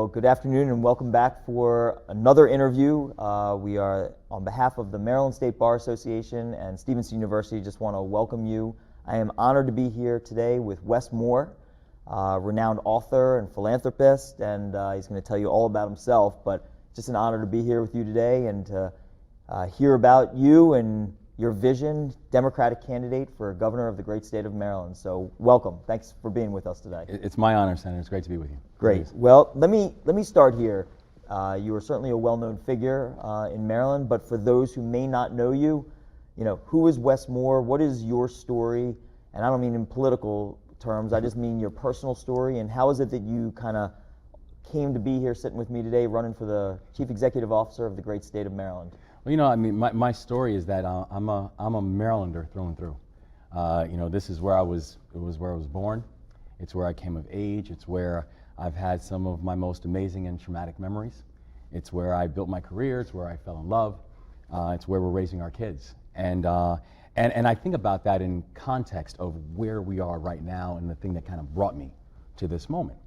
well, good afternoon and welcome back for another interview. We are on behalf of the Maryland State Bar Association and Stevenson University. Just want to welcome you. I am honored to be here today with Wes Moore, renowned author and philanthropist, and he's going to tell you all about himself, but just an honor to be here with you today and to hear about you and your vision, Democratic candidate for governor of the great state of Maryland. So welcome. Thanks for being with us today. It's my honor, Senator. It's great to be with you. Great. Well, let me start here. You are certainly a well-known figure in Maryland, but for those who may not know you, who is Wes Moore? What is your story? And I don't mean in political terms. I just mean your personal story. And how is it that you kind of came to be here sitting with me today running for the Chief Executive Officer of the great state of Maryland? Well, I mean, my story is that I'm a Marylander through and through. This is where I was. It was where I was born. It's where I came of age. It's where I've had some of my most amazing and traumatic memories. It's where I built my career. It's where I fell in love. It's where we're raising our kids. And I think about that in context of where we are right now and the thing that kind of brought me to this moment.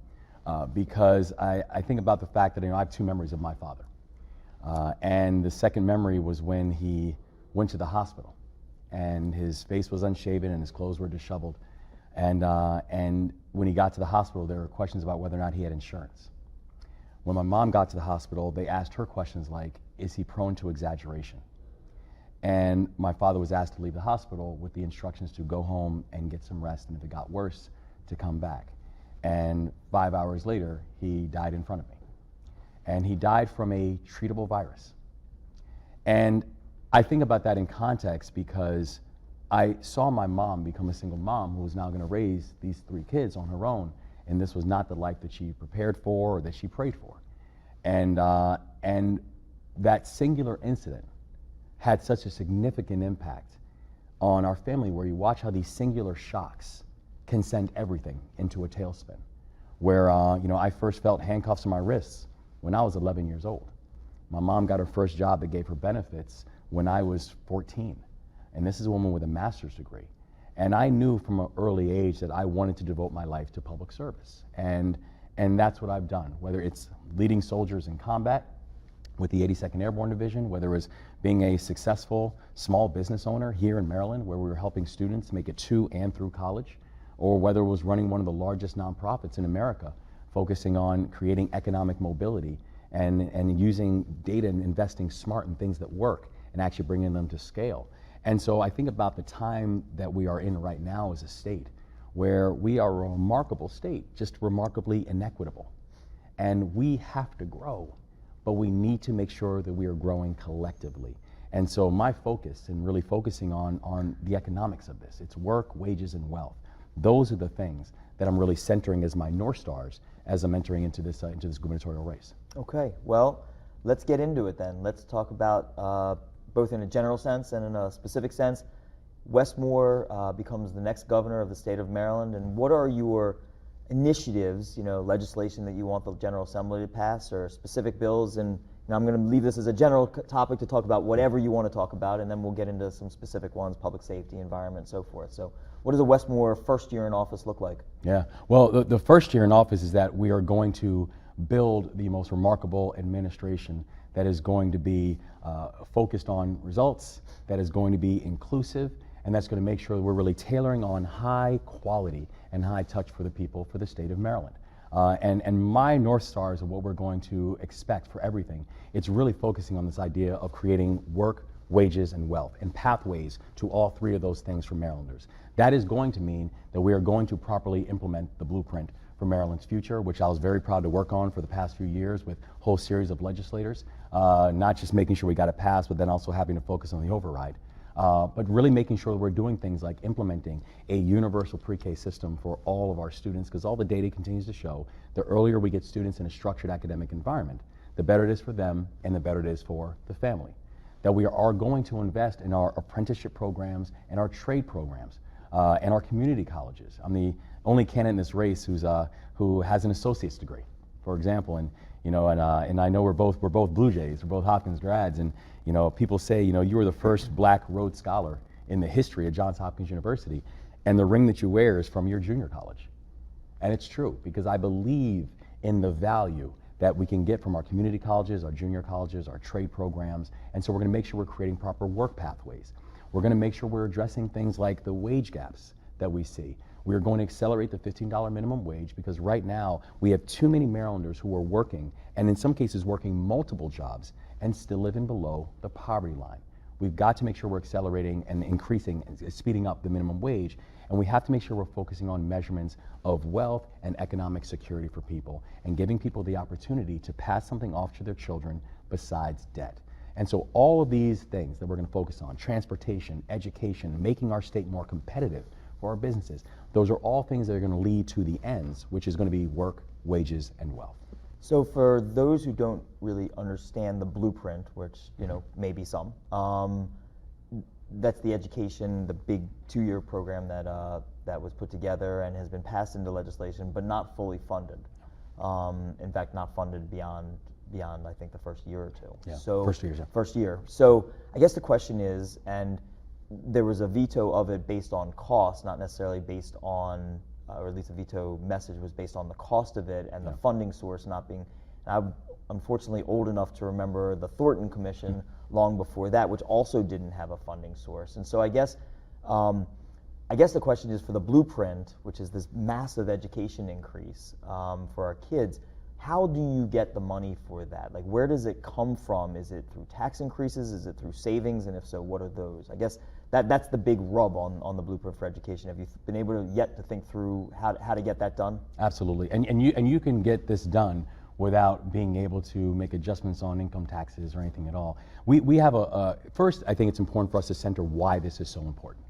Because I think about the fact that I have two memories of my father. And the second memory was when he went to the hospital and his face was unshaven and his clothes were disheveled. And when he got to the hospital, there were questions about whether or not he had insurance. When my mom got to the hospital, they asked her questions like, is he prone to exaggeration? And my father was asked to leave the hospital with the instructions to go home and get some rest, and if it got worse, to come back. And 5 hours later, he died in front of me. And he died from a treatable virus. And I think about that in context because I saw my mom become a single mom who was now going to raise these three kids on her own, and this was not the life that she prepared for or that she prayed for. And that singular incident had such a significant impact on our family, where you watch how these singular shocks can send everything into a tailspin. Where I first felt handcuffs on my wrists when I was 11 years old. My mom got her first job that gave her benefits when I was 14. And this is a woman with a master's degree. And I knew from an early age that I wanted to devote my life to public service. And that's what I've done, whether it's leading soldiers in combat with the 82nd Airborne Division, whether it was being a successful small business owner here in Maryland, where we were helping students make it to and through college, or whether it was running one of the largest nonprofits in America, focusing on creating economic mobility and using data and investing smart in things that work and actually bringing them to scale. And so I think about the time that we are in right now as a state, where we are a remarkable state, just remarkably inequitable. And we have to grow, but we need to make sure that we are growing collectively. And so my focus, and really focusing on the economics of this, it's work, wages, and wealth. Those are the things that I'm really centering as my North Stars as I'm entering into this gubernatorial race. Okay, well, let's get into it then. Let's talk about, both in a general sense and in a specific sense, Wes Moore becomes the next governor of the state of Maryland, and what are your initiatives, legislation that you want the General Assembly to pass, or specific bills? And I'm going to leave this as a general topic to talk about whatever you want to talk about, and then we'll get into some specific ones, public safety, environment, and so forth. So what does a Wes Moore first year in office look like? Yeah, well, the first year in office is that we are going to build the most remarkable administration that is going to be focused on results, that is going to be inclusive, and that's going to make sure that we're really tailoring on high quality and high touch for the people for the state of Maryland. And my North Stars of what we're going to expect for everything, it's really focusing on this idea of creating work, wages, and wealth, and pathways to all three of those things for Marylanders. That is going to mean that we are going to properly implement the blueprint for Maryland's future, which I was very proud to work on for the past few years with a whole series of legislators, not just making sure we got it passed, but then also having to focus on the override. But really making sure that we're doing things like implementing a universal pre-K system for all of our students, because all the data continues to show the earlier we get students in a structured academic environment, the better it is for them and the better it is for the family. That we are going to invest in our apprenticeship programs and our trade programs and our community colleges. I'm the only candidate in this race who has an associate's degree, for example, and I know we're both Blue Jays, we're both Hopkins grads, and people say you were the first Black Rhodes Scholar in the history of Johns Hopkins University, and the ring that you wear is from your junior college. And it's true, because I believe in the value that we can get from our community colleges, our junior colleges, our trade programs. And so we're going to make sure we're creating proper work pathways. We're going to make sure we're addressing things like the wage gaps that we see. We're going to accelerate the $15 minimum wage because right now we have too many Marylanders who are working, and in some cases working multiple jobs, and still living below the poverty line. We've got to make sure we're accelerating and increasing, speeding up the minimum wage, and we have to make sure we're focusing on measurements of wealth and economic security for people and giving people the opportunity to pass something off to their children besides debt. And so all of these things that we're going to focus on, transportation, education, making our state more competitive for our businesses, those are all things that are going to lead to the ends, which is going to be work, wages, and wealth. So for those who don't really understand the blueprint, which maybe some, that's the education, the big 2-year program that was put together and has been passed into legislation, but not fully funded. In fact, not funded beyond I think the first year or two. Yeah, so first 2 years. Yeah. First year. So I guess the question is, and there was a veto of it based on cost, not necessarily based on, or at least the veto message was based on the cost of it and the funding source not being. I'm unfortunately old enough to remember the Thornton Commission long before that, which also didn't have a funding source. And so I guess the question is, for the blueprint, which is this massive education increase for our kids, how do you get the money for that? Like, where does it come from? Is it through tax increases? Is it through savings? And if so, what are those? I guess that's the big rub on the blueprint for education. Have you been able to yet to think through how to get that done? Absolutely, and you can get this done without being able to make adjustments on income taxes or anything at all. We have first, I think it's important for us to center why this is so important.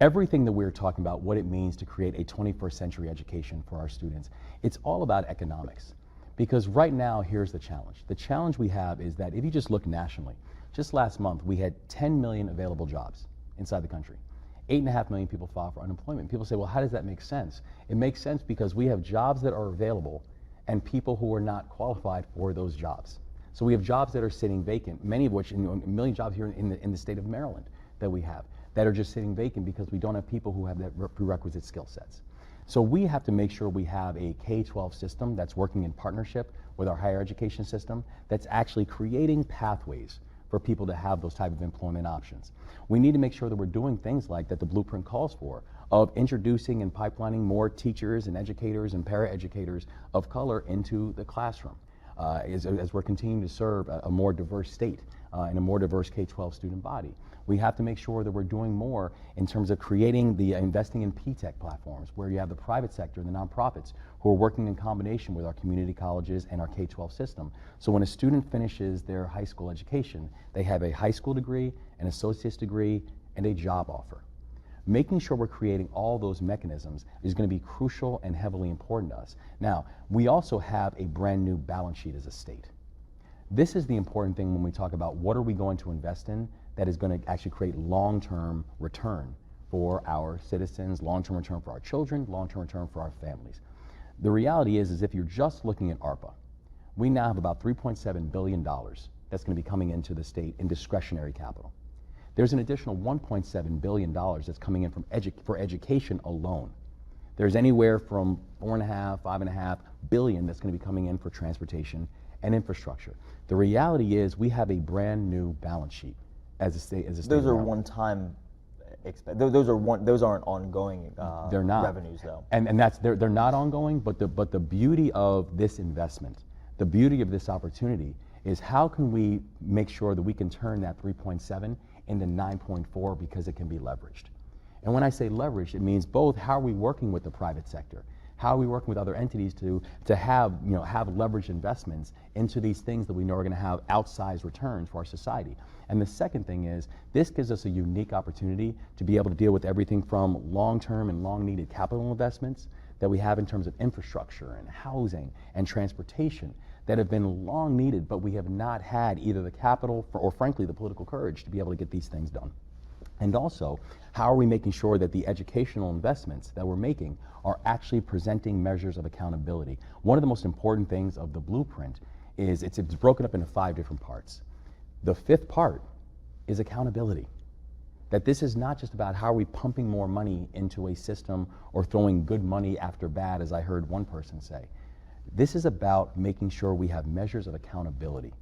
Everything that we're talking about, what it means to create a 21st century education for our students, it's all about economics. Because right now, here's the challenge. The challenge we have is that if you just look nationally, just last month, we had 10 million available jobs inside the country. 8.5 million people file for unemployment. People say, well, how does that make sense? It makes sense because we have jobs that are available and people who are not qualified for those jobs. So we have jobs that are sitting vacant, many of which, a million jobs here in the state of Maryland that we have, that are just sitting vacant because we don't have people who have that prerequisite skill sets. So we have to make sure we have a K-12 system that's working in partnership with our higher education system, that's actually creating pathways for people to have those type of employment options. We need to make sure that we're doing things like that the blueprint calls for, of introducing and pipelining more teachers and educators and paraeducators of color into the classroom as we're continuing to serve a more diverse state and a more diverse K-12 student body. We have to make sure that we're doing more in terms of creating investing in P-TECH platforms, where you have the private sector and the nonprofits who are working in combination with our community colleges and our K-12 system. So when a student finishes their high school education, they have a high school degree, an associate's degree, and a job offer. Making sure we're creating all those mechanisms is going to be crucial and heavily important to us. Now, we also have a brand new balance sheet as a state. This is the important thing when we talk about what are we going to invest in that is going to actually create long-term return for our citizens, long-term return for our children, long-term return for our families. The reality is if you're just looking at ARPA, we now have about $3.7 billion that's going to be coming into the state in discretionary capital. There's an additional $1.7 billion that's coming in for education alone. There's anywhere from $4.5, $5.5 billion that's going to be coming in for transportation and infrastructure. The reality is we have a brand new balance sheet as a state. Those are one-time those aren't ongoing they're not. revenues, though. And they're not ongoing, but the beauty of this investment, the beauty of this opportunity is how can we make sure that we can turn that 3.7 into 9.4 because it can be leveraged. And when I say leveraged, it means both how are we working with the private sector, how are we working with other entities to have leveraged investments into these things that we know are going to have outsized returns for our society. And the second thing is this gives us a unique opportunity to be able to deal with everything from long-term and long-needed capital investments that we have in terms of infrastructure and housing and transportation that have been long needed, but we have not had either the capital or frankly the political courage to be able to get these things done. And also, how are we making sure that the educational investments that we're making are actually presenting measures of accountability? One of the most important things of the blueprint is it's broken up into 5 different parts. The 5th part is accountability. That this is not just about how are we pumping more money into a system or throwing good money after bad, as I heard one person say. This is about making sure we have measures of accountability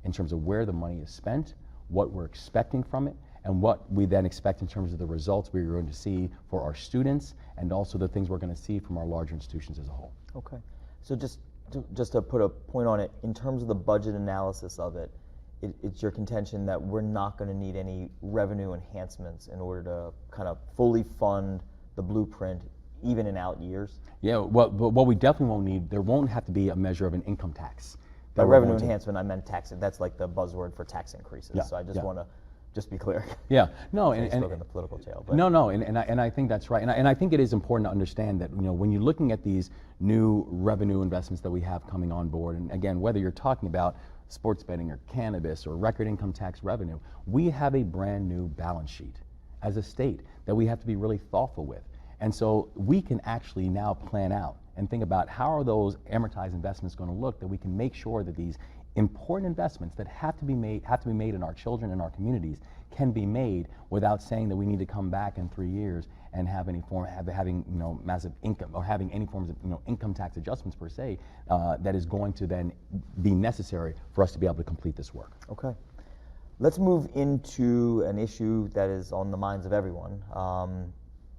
in terms of where the money is spent, what we're expecting from it, and what we then expect in terms of the results we're going to see for our students, and also the things we're going to see from our larger institutions as a whole. Okay. So just to put a point on it, in terms of the budget analysis of it, it's your contention that we're not going to need any revenue enhancements in order to kind of fully fund the blueprint, even in out years? Yeah, what we definitely won't need, there won't have to be a measure of an income tax. By revenue enhancement, I meant tax. That's like the buzzword for tax increases. Yeah, so I just yeah. want to just be clear. Yeah, no, and spoke in the political jail. But. No, and I think that's right, and I think it is important to understand that, you know, when you're looking at these new revenue investments that we have coming on board, and again, whether you're talking about sports betting or cannabis or record income tax revenue, we have a brand new balance sheet as a state that we have to be really thoughtful with. And so we can actually now plan out and think about how are those amortized investments going to look, that we can make sure that these important investments that have to be made in our children and our communities can be made without saying that we need to come back in 3 years and have any form having massive income or having any forms of income tax adjustments per se that is going to then be necessary for us to be able to complete this work. Okay. Let's move into an issue that is on the minds of everyone,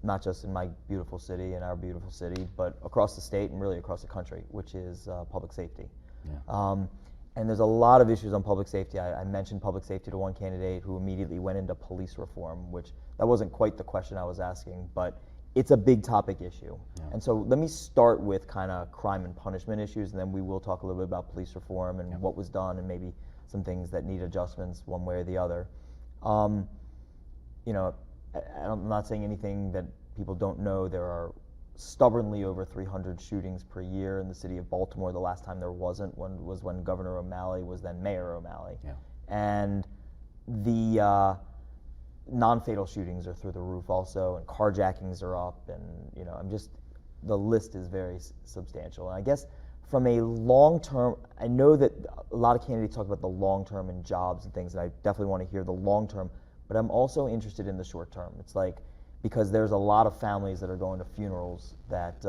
not just in my beautiful city and our beautiful city, but across the state and really across the country, which is public safety. Yeah. And there's a lot of issues on public safety. I mentioned public safety to one candidate who immediately went into police reform, which that wasn't quite the question I was asking, but it's a big topic issue. Yeah. And so let me start with kind of crime and punishment issues, and then we will talk a little bit about police reform and what was done and maybe some things that need adjustments one way or the other. I'm not saying anything that people don't know. There are stubbornly over 300 shootings per year in the city of Baltimore. The last time there wasn't one was when Governor O'Malley was then Mayor O'Malley. Yeah. And the non-fatal shootings are through the roof also, and carjackings are up, and the list is very substantial. And I guess from a long-term, I know that a lot of candidates talk about the long-term and jobs and things, and I definitely want to hear the long-term, but I'm also interested in the short-term. It's like, because there's a lot of families that are going to funerals that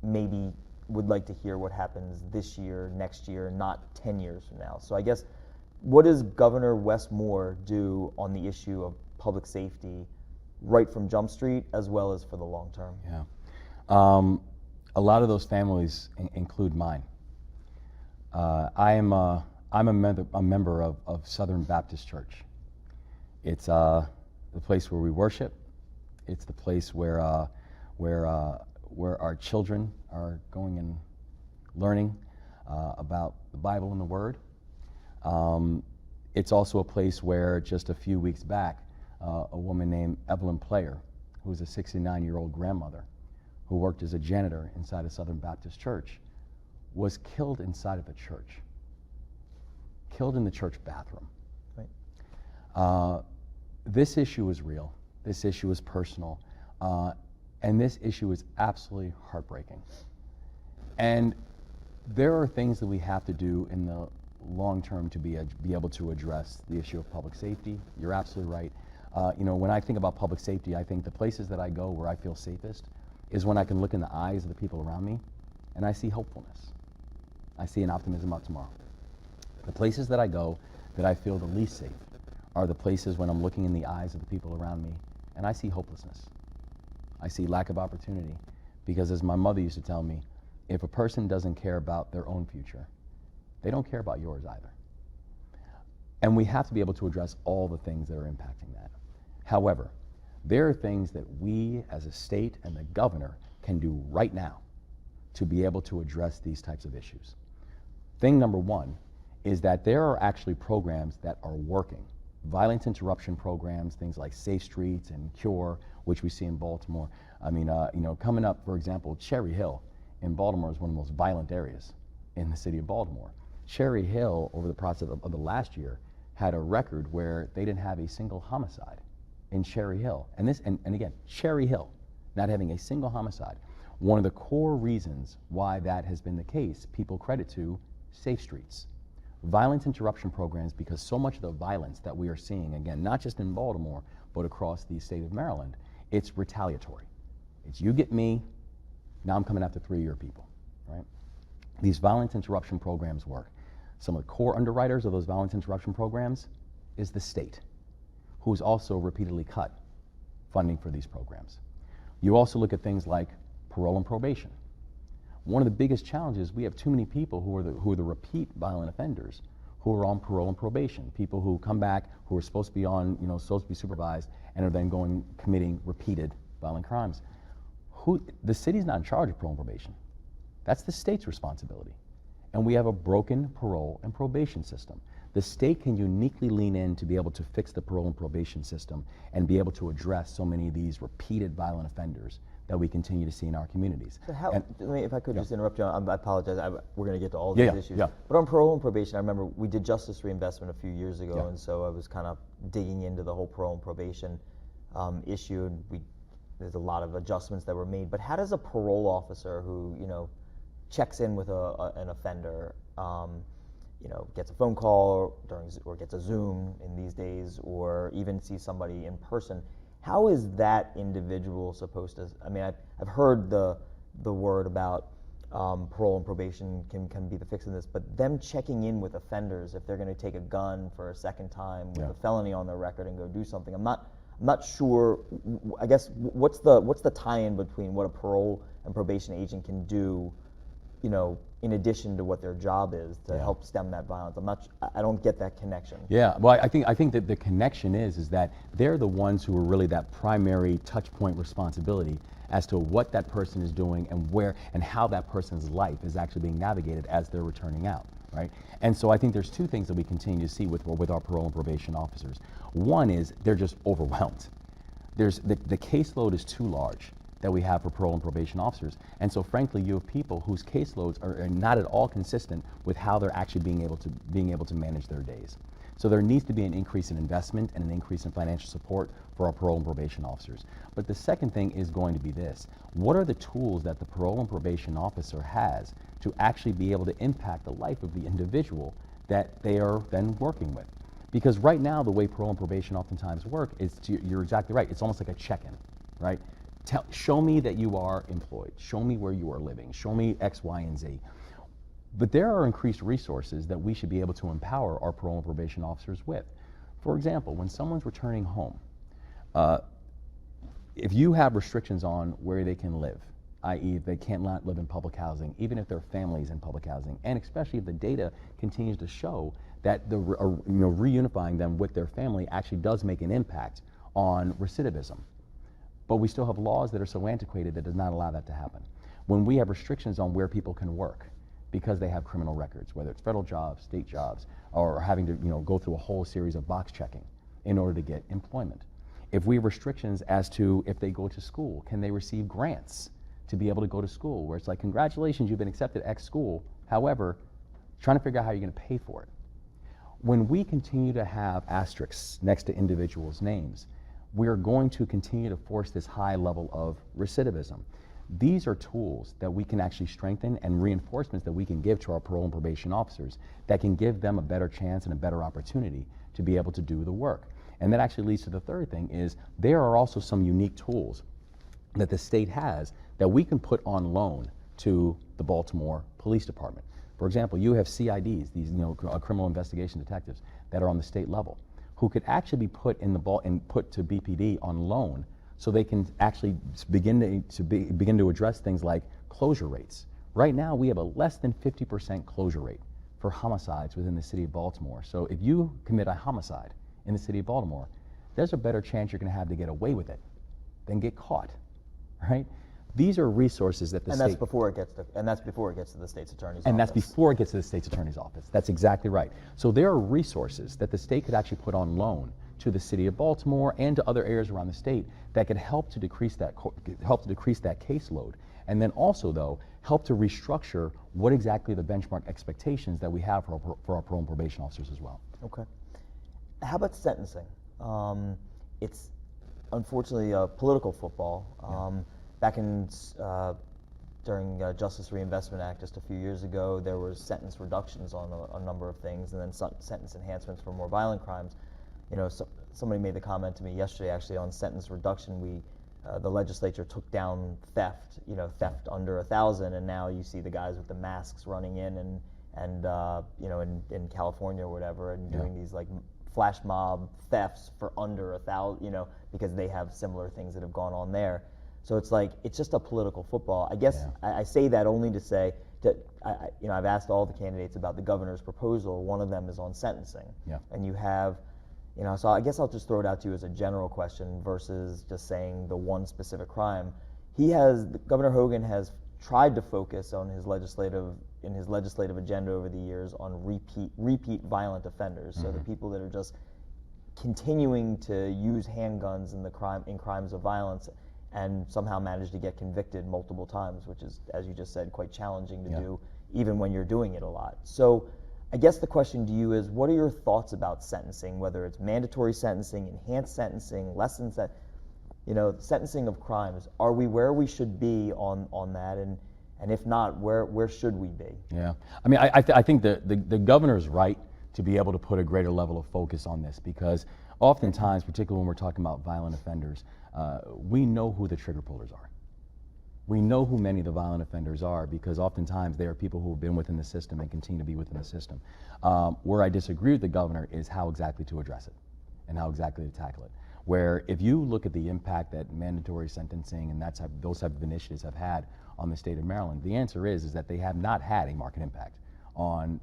maybe would like to hear what happens this year, next year, not 10 years from now. So I guess, what does Governor Wes Moore do on the issue of public safety right from Jump Street as well as for the long term? Yeah. A lot of those families include mine. I'm a member of Southern Baptist Church. It's the place where we worship. It's the place where our children are going and learning about the Bible and the Word. It's also a place where just a few weeks back, a woman named Evelyn Player, who was a 69-year-old grandmother who worked as a janitor inside a Southern Baptist church, was killed inside of a church, killed in the church bathroom. Right. This issue is real. This issue is personal. And this issue is absolutely heartbreaking. And there are things that we have to do in the long term to be able to address the issue of public safety. You're absolutely right. When I think about public safety, I think the places that I go where I feel safest is when I can look in the eyes of the people around me and I see hopefulness. I see an optimism about tomorrow. The places that I go that I feel the least safe are the places when I'm looking in the eyes of the people around me and I see hopelessness. I see lack of opportunity, because as my mother used to tell me, if a person doesn't care about their own future, they don't care about yours either. And we have to be able to address all the things that are impacting that. However, there are things that we as a state and the governor can do right now to be able to address these types of issues. Thing number one is that there are actually programs that are working. Violence interruption programs, things like Safe Streets and CURE, which we see in Baltimore. I mean, coming up, for example, Cherry Hill in Baltimore is one of the most violent areas in the city of Baltimore. Cherry Hill, over the process of the last year, had a record where they didn't have a single homicide in Cherry Hill. And again, Cherry Hill, not having a single homicide. One of the core reasons why that has been the case, people credit to Safe Streets. Violence interruption programs, because so much of the violence that we are seeing, again, not just in Baltimore, but across the state of Maryland, it's retaliatory. It's you get me, now I'm coming after 3 of your people, right? these violence interruption programs work. Some of the core underwriters of those violence interruption programs is the state, who's also repeatedly cut funding for these programs. You also look at things like parole and probation. One of the biggest challenges, we have too many people who are the repeat violent offenders who are on parole and probation, people who come back who are supposed to be on, supposed to be supervised and are then committing repeated violent crimes. The city's not in charge of parole and probation. That's the state's responsibility. And we have a broken parole and probation system. The state can uniquely lean in to be able to fix the parole and probation system and be able to address so many of these repeated violent offenders that we continue to see in our communities. So if I could just interrupt you, I apologize, we're going to get to all these issues. But on parole and probation, I remember we did justice reinvestment a few years ago, and so I was kind of digging into the whole parole and probation issue, and there's a lot of adjustments that were made. But how does a parole officer who, checks in with an offender, gets a phone call or gets a Zoom in these days, or even sees somebody in person, how is that individual supposed to? I mean, I've heard the word about parole and probation can be the fix in this, but them checking in with offenders if they're going to take a gun for a second time with a felony on their record and go do something, I'm not sure. I guess what's the tie-in between what a parole and probation agent can do, in addition to what their job is to help stem that violence? I don't get that connection. Yeah, well, I think that the connection is that they're the ones who are really that primary touch point responsibility as to what that person is doing and where and how that person's life is actually being navigated as they're returning out, right? And so I think there's two things that we continue to see with our parole and probation officers. One is they're just overwhelmed. The caseload is too large that we have for parole and probation officers. And so frankly, you have people whose caseloads are not at all consistent with how they're actually being able to manage their days. So there needs to be an increase in investment and an increase in financial support for our parole and probation officers. But the second thing is going to be this. What are the tools that the parole and probation officer has to actually be able to impact the life of the individual that they are then working with? Because right now, the way parole and probation oftentimes work is, you're exactly right, it's almost like a check-in, right? Show me that you are employed. Show me where you are living. Show me X, Y, and Z. But there are increased resources that we should be able to empower our parole and probation officers with. For example, when someone's returning home, if you have restrictions on where they can live, i.e. if they cannot live in public housing, even if their family's in public housing, and especially if the data continues to show that reunifying them with their family actually does make an impact on recidivism. But we still have laws that are so antiquated that does not allow that to happen. When we have restrictions on where people can work because they have criminal records, whether it's federal jobs, state jobs, or having to go through a whole series of box checking in order to get employment. If we have restrictions as to if they go to school, can they receive grants to be able to go to school, where it's like, congratulations, you've been accepted at X school, however, trying to figure out how you're going to pay for it. When we continue to have asterisks next to individuals' names, we're going to continue to force this high level of recidivism. These are tools that we can actually strengthen and reinforcements that we can give to our parole and probation officers that can give them a better chance and a better opportunity to be able to do the work. And that actually leads to the third thing is there are also some unique tools that the state has that we can put on loan to the Baltimore Police Department. For example, you have CIDs, these criminal investigation detectives that are on the state level, who could actually be put put to BPD on loan, so they can actually begin to address things like closure rates. Right now, we have a less than 50% closure rate for homicides within the city of Baltimore. So if you commit a homicide in the city of Baltimore, there's a better chance you're going to have to get away with it than get caught, right? These are resources that the state... That's before it gets to the state's attorney's office. And that's before it gets to the state's attorney's office. That's exactly right. So there are resources that the state could actually put on loan to the city of Baltimore and to other areas around the state that could help to decrease that caseload, and then also, though, help to restructure what exactly the benchmark expectations that we have for our parole and probation officers as well. Okay. How about sentencing? It's unfortunately political football. Back in during Justice Reinvestment Act just a few years ago, there was sentence reductions on a number of things, and then sentence enhancements for more violent crimes. Somebody made the comment to me yesterday, actually, on sentence reduction. the legislature took down theft, theft under 1,000, and now you see the guys with the masks running in and in California or whatever, and doing these like flash mob thefts for under 1,000, because they have similar things that have gone on there. So it's just a political football. I guess I say that only to say that I've asked all the candidates about the governor's proposal. One of them is on sentencing, and you have, so I guess I'll just throw it out to you as a general question versus just saying the one specific crime. Governor Hogan has tried to focus on his legislative agenda over the years on repeat violent offenders. So the people that are just continuing to use handguns in crimes of violence and somehow manage to get convicted multiple times, which is, as you just said, quite challenging to do, even when you're doing it a lot. So I guess the question to you is, what are your thoughts about sentencing, whether it's mandatory sentencing, enhanced sentencing, lessened sentencing of crimes? Are we where we should be on that? And if not, where should we be? Yeah, I mean, I think the governor's right to be able to put a greater level of focus on this, because oftentimes, particularly when we're talking about violent offenders, we know who the trigger pullers are. We know who many of the violent offenders are, because oftentimes they are people who have been within the system and continue to be within the system. Where I disagree with the governor is how exactly to address it and how exactly to tackle it. Where if you look at the impact that mandatory sentencing and those type of initiatives have had on the state of Maryland, the answer is that they have not had a marked impact on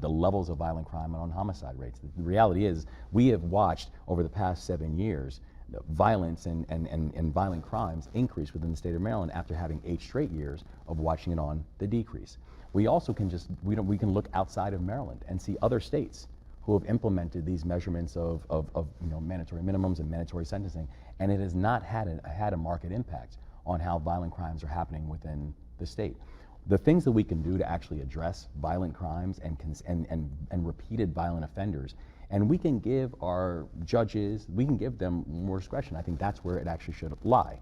the levels of violent crime and on homicide rates. The reality is we have watched over the past 7 years violence and violent crimes increase within the state of Maryland after having 8 straight years of watching it on the decrease. We also can we can look outside of Maryland and see other states who have implemented these measurements of mandatory minimums and mandatory sentencing, and it has not had a marked impact on how violent crimes are happening within the state. The things that we can do to actually address violent crimes and repeated violent offenders, and we can give our judges, we can give them more discretion. I think that's where it actually should lie.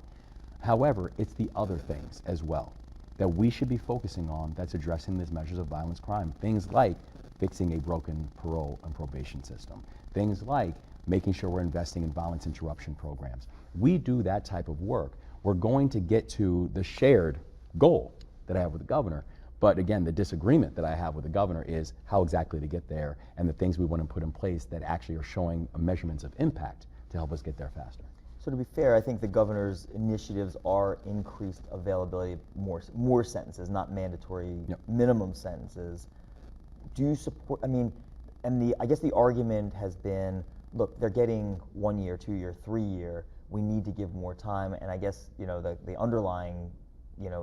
However, it's the other things as well that we should be focusing on that's addressing these measures of violence crime. Things like fixing a broken parole and probation system. Things like making sure we're investing in violence interruption programs. We do that type of work, we're going to get to the shared goal that I have with the governor. But again, the disagreement that I have with the governor is how exactly to get there and the things we want to put in place that actually are showing measurements of impact to help us get there faster. So to be fair, I think the governor's initiatives are increased availability of more sentences, not mandatory minimum sentences. Do you support, I guess the argument has been, look, they're getting 1 year, 2 year, 3 year, we need to give more time, and I guess, the underlying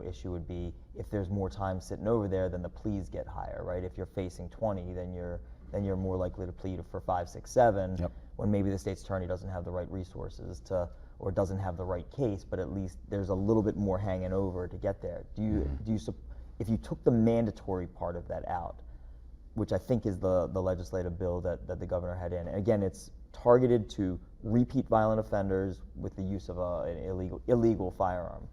issue would be if there's more time sitting over there, then the pleas get higher, right? If you're facing 20, then you're more likely to plead for 5, 6, 7, when maybe the state's attorney doesn't have the right resources or doesn't have the right case, but at least there's a little bit more hanging over to get there. If you took the mandatory part of that out, which I think is the legislative bill that the governor had in, and again, it's targeted to repeat violent offenders with the use of an illegal firearm.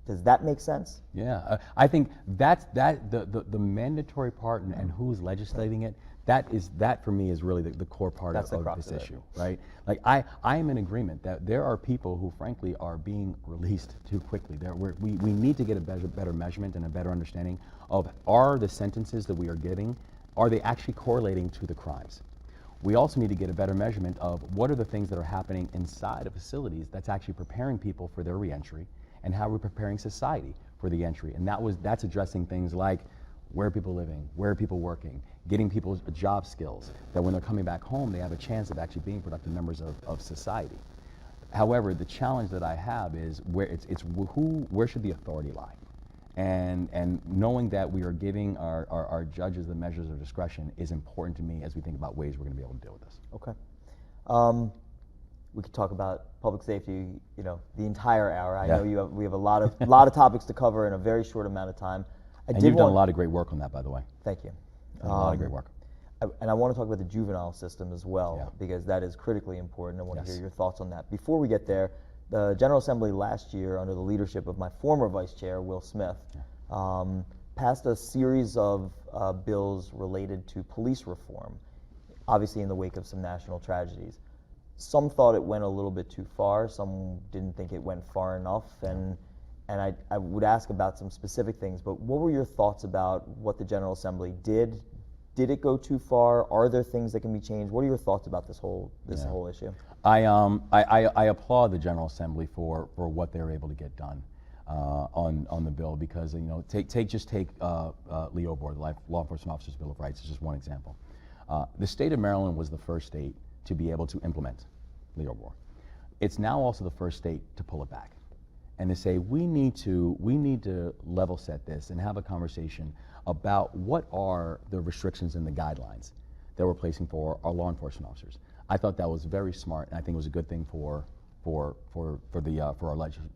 Does that make sense? Yeah, I think that's the mandatory part and who's legislating it. That for me is really the core part of this issue, right? Like I am in agreement that there are people who frankly are being released too quickly. We need to get a better measurement and a better understanding of, are the sentences that we are getting, are they actually correlating to the crimes? We also need to get a better measurement of what are the things that are happening inside of facilities that's actually preparing people for their reentry, and how we're preparing society for the entry. And that's addressing things like where are people living, where are people working, getting people's job skills, that when they're coming back home, they have a chance of actually being productive members of society. However, the challenge that I have is where should the authority lie? And knowing that we are giving our judges the measures of discretion is important to me as we think about ways we're going to be able to deal with this. Okay. We could talk about public safety, the entire hour. I know we have a lot of topics to cover in a very short amount of time. You've done a lot of great work on that, by the way. Thank you. A lot of great work. And I want to talk about the juvenile system as well, because that is critically important. I want to hear your thoughts on that. Before we get there, the General Assembly last year, under the leadership of my former Vice Chair, Will Smith, passed a series of bills related to police reform, obviously in the wake of some national tragedies. some thought it went a little bit too far. Some didn't think it went far enough. And I would ask about some specific things, but what were your thoughts about what the General Assembly did? Did it go too far? Are there things that can be changed? What are your thoughts about this whole issue? I applaud the General Assembly for what they were able to get done on the bill, because take Leo Board, the Law Enforcement Officers Bill of Rights is just one example. The state of Maryland was the first state to be able to implement Leo Board. It's now also the first state to pull it back and to say we need to level set this and have a conversation about what are the restrictions and the guidelines that we're placing for our law enforcement officers. I thought that was very smart, and I think it was a good thing for our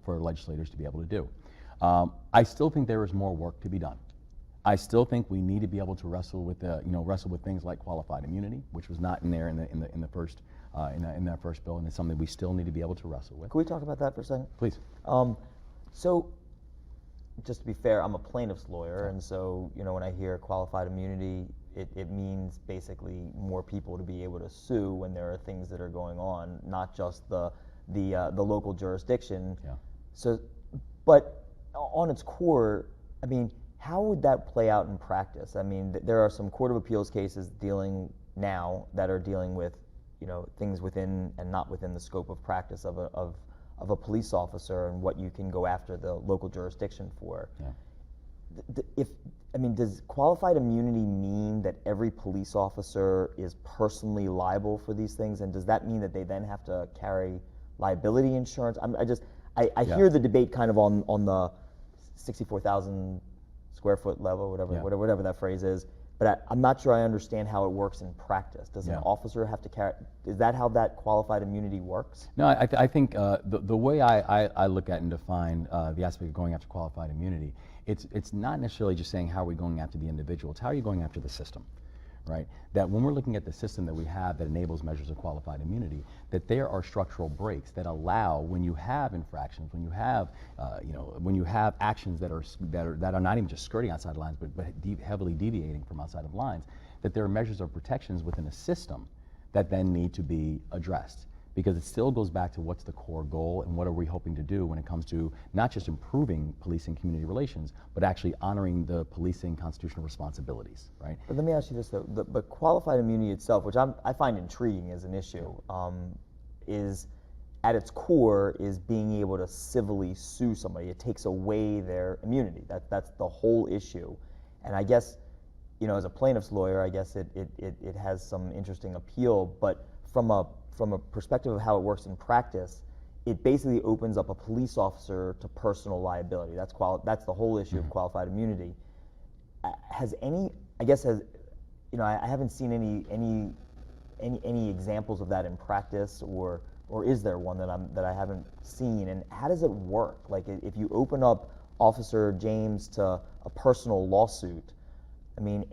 legislators to be able to do. I still think there is more work to be done. I still think we need to be able to wrestle with things like qualified immunity, which was not in there in that first bill, and it's something we still need to be able to wrestle with. Can we talk about that for a second? Please. So, just to be fair, I'm a plaintiff's lawyer, and so when I hear qualified immunity, it means basically more people to be able to sue when there are things that are going on, not just the local jurisdiction. Yeah. So, but on its core, I mean, how would that play out in practice? I mean, there are some Court of Appeals cases dealing with things within and not within the scope of practice of a police officer and what you can go after the local jurisdiction for. Yeah. Does qualified immunity mean that every police officer is personally liable for these things, and does that mean that they then have to carry liability insurance? I hear the debate kind of on the 64,000 square foot level, whatever that phrase is, but I'm not sure I understand how it works in practice. Does an officer have to carry? Is that how that qualified immunity works? No, I think the way I look at and define the aspect of going after qualified immunity, it's not necessarily just saying how are we going after the individual, it's how are you going after the system, right? That when we're looking at the system that we have that enables measures of qualified immunity, that there are structural breaks that allow, when you have infractions, when you have actions that are not even just skirting outside lines, but heavily deviating from outside of lines, that there are measures of protections within a system that then need to be addressed. Because it still goes back to what's the core goal and what are we hoping to do when it comes to not just improving policing community relations, but actually honoring the policing constitutional responsibilities, right? But let me ask you this though, but qualified immunity itself, which I find intriguing as an issue, is at its core is being able to civilly sue somebody. It takes away their immunity. That's the whole issue. And I guess, as a plaintiff's lawyer, I guess it has some interesting appeal, but from a perspective of how it works in practice, it basically opens up a police officer to personal liability. That's the whole issue of qualified immunity. I haven't seen any examples of that in practice, or is there one that I haven't seen? And how does it work? Like, if you open up Officer James to a personal lawsuit, I mean,